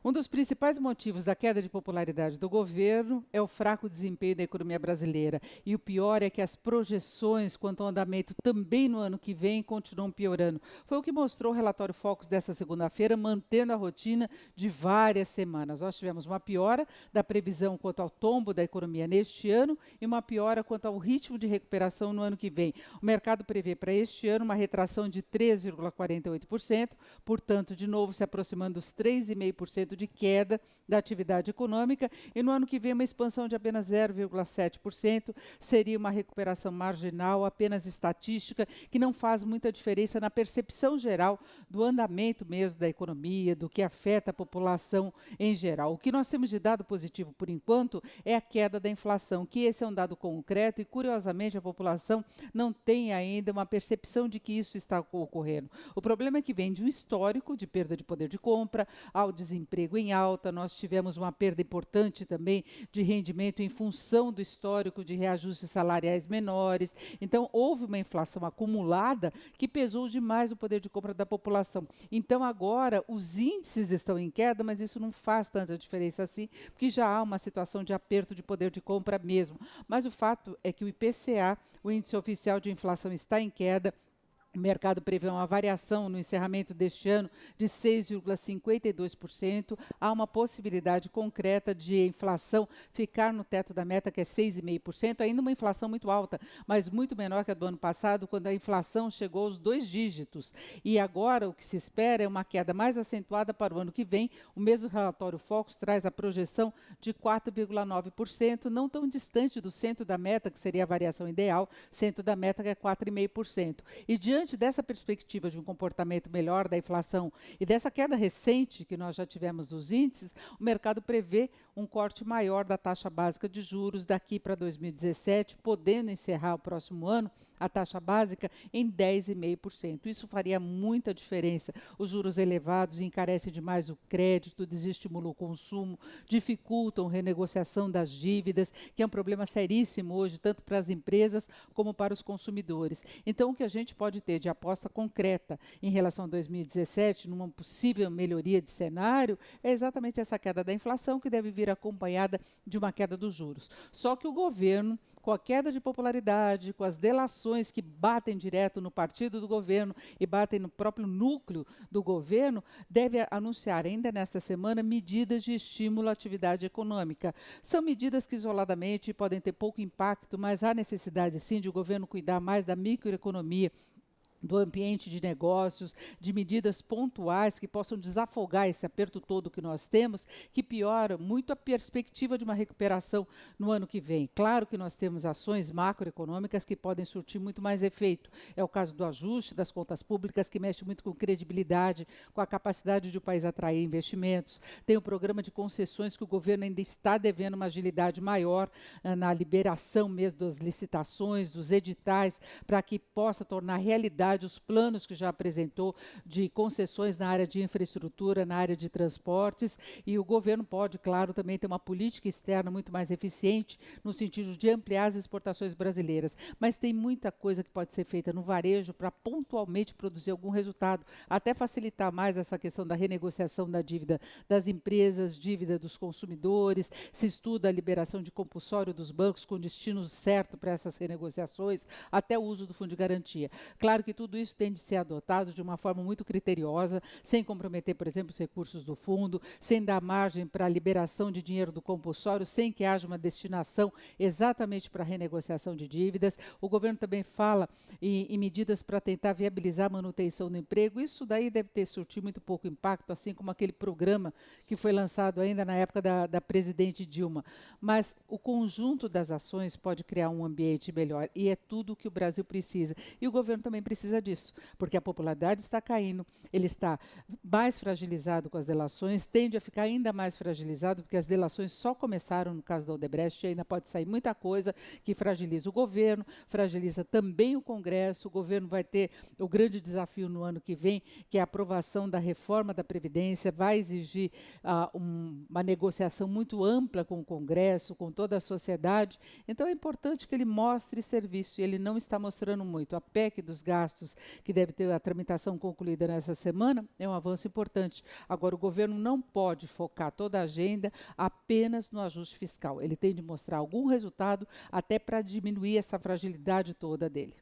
Um dos principais motivos da queda de popularidade do governo é o fraco desempenho da economia brasileira. E o pior é que as projeções quanto ao andamento também no ano que vem continuam piorando. Foi o que mostrou o relatório Focus desta segunda-feira, mantendo a rotina de várias semanas. Nós tivemos uma piora da previsão quanto ao tombo da economia neste ano e uma piora quanto ao ritmo de recuperação no ano que vem. O mercado prevê para este ano uma retração de 3,48%, portanto, de novo se aproximando dos 3,5% de queda da atividade econômica, e no ano que vem uma expansão de apenas 0,7%, seria uma recuperação marginal, apenas estatística, que não faz muita diferença na percepção geral do andamento mesmo da economia, do que afeta a população em geral. O que nós temos de dado positivo, por enquanto, é a queda da inflação, que esse é um dado concreto e, curiosamente, a população não tem ainda uma percepção de que isso está ocorrendo. O problema é que vem de um histórico de perda de poder de compra, ao desemprego em alta, nós tivemos uma perda importante também de rendimento em função do histórico de reajustes salariais menores. Então, houve uma inflação acumulada que pesou demais o poder de compra da população. Então, agora, os índices estão em queda, mas isso não faz tanta diferença assim, porque já há uma situação de aperto de poder de compra mesmo. Mas o fato é que o IPCA, o índice oficial de inflação, está em queda. O mercado prevê uma variação no encerramento deste ano de 6,52%. Há uma possibilidade concreta de a inflação ficar no teto da meta, que é 6,5%, ainda uma inflação muito alta, mas muito menor que a do ano passado, quando a inflação chegou aos 2 dígitos. E agora o que se espera é uma queda mais acentuada para o ano que vem. O mesmo relatório Focus traz a projeção de 4,9%, não tão distante do centro da meta, que seria a variação ideal, centro da meta que é 4,5%. E diante dessa perspectiva de um comportamento melhor da inflação e dessa queda recente que nós já tivemos nos índices, o mercado prevê um corte maior da taxa básica de juros daqui para 2017, podendo encerrar o próximo ano a taxa básica em 10,5%. Isso faria muita diferença. Os juros elevados encarecem demais o crédito, desestimulam o consumo, dificultam a renegociação das dívidas, que é um problema seríssimo hoje, tanto para as empresas como para os consumidores. Então, o que a gente pode ter de aposta concreta em relação a 2017, numa possível melhoria de cenário, é exatamente essa queda da inflação, que deve vir acompanhada de uma queda dos juros. Só que o governo, com a queda de popularidade, com as delações que batem direto no partido do governo e batem no próprio núcleo do governo, deve anunciar ainda nesta semana medidas de estímulo à atividade econômica. São medidas que isoladamente podem ter pouco impacto, mas há necessidade sim de o governo cuidar mais da microeconomia, do ambiente de negócios, de medidas pontuais que possam desafogar esse aperto todo que nós temos, que piora muito a perspectiva de uma recuperação no ano que vem. Claro que nós temos ações macroeconômicas que podem surtir muito mais efeito. É o caso do ajuste das contas públicas, que mexe muito com credibilidade, com a capacidade de o país atrair investimentos. Tem o programa de concessões, que o governo ainda está devendo uma agilidade maior na liberação mesmo das licitações, dos editais, para que possa tornar realidade os planos que já apresentou de concessões na área de infraestrutura, na área de transportes, e o governo pode, claro, também ter uma política externa muito mais eficiente no sentido de ampliar as exportações brasileiras. Mas tem muita coisa que pode ser feita no varejo para pontualmente produzir algum resultado, até facilitar mais essa questão da renegociação da dívida das empresas, dívida dos consumidores, se estuda a liberação de compulsório dos bancos com destino certo para essas renegociações, até o uso do fundo de garantia. Claro que tudo isso tem de ser adotado de uma forma muito criteriosa, sem comprometer, por exemplo, os recursos do fundo, sem dar margem para a liberação de dinheiro do compulsório, sem que haja uma destinação exatamente para a renegociação de dívidas. O governo também fala em medidas para tentar viabilizar a manutenção do emprego. Isso daí deve ter surtido muito pouco impacto, assim como aquele programa que foi lançado ainda na época da presidente Dilma. Mas o conjunto das ações pode criar um ambiente melhor, e é tudo o que o Brasil precisa. E o governo também precisa disso, porque a popularidade está caindo, ele está mais fragilizado com as delações, tende a ficar ainda mais fragilizado, porque as delações só começaram no caso da Odebrecht, e ainda pode sair muita coisa que fragiliza o governo, fragiliza também o Congresso. O governo vai ter o grande desafio no ano que vem, que é a aprovação da reforma da Previdência, vai exigir uma negociação muito ampla com o Congresso, com toda a sociedade. Então é importante que ele mostre serviço, e ele não está mostrando muito. A PEC dos gastos gastos, que deve ter a tramitação concluída nessa semana, é um avanço importante. Agora, o governo não pode focar toda a agenda apenas no ajuste fiscal. Ele tem de mostrar algum resultado até para diminuir essa fragilidade toda dele.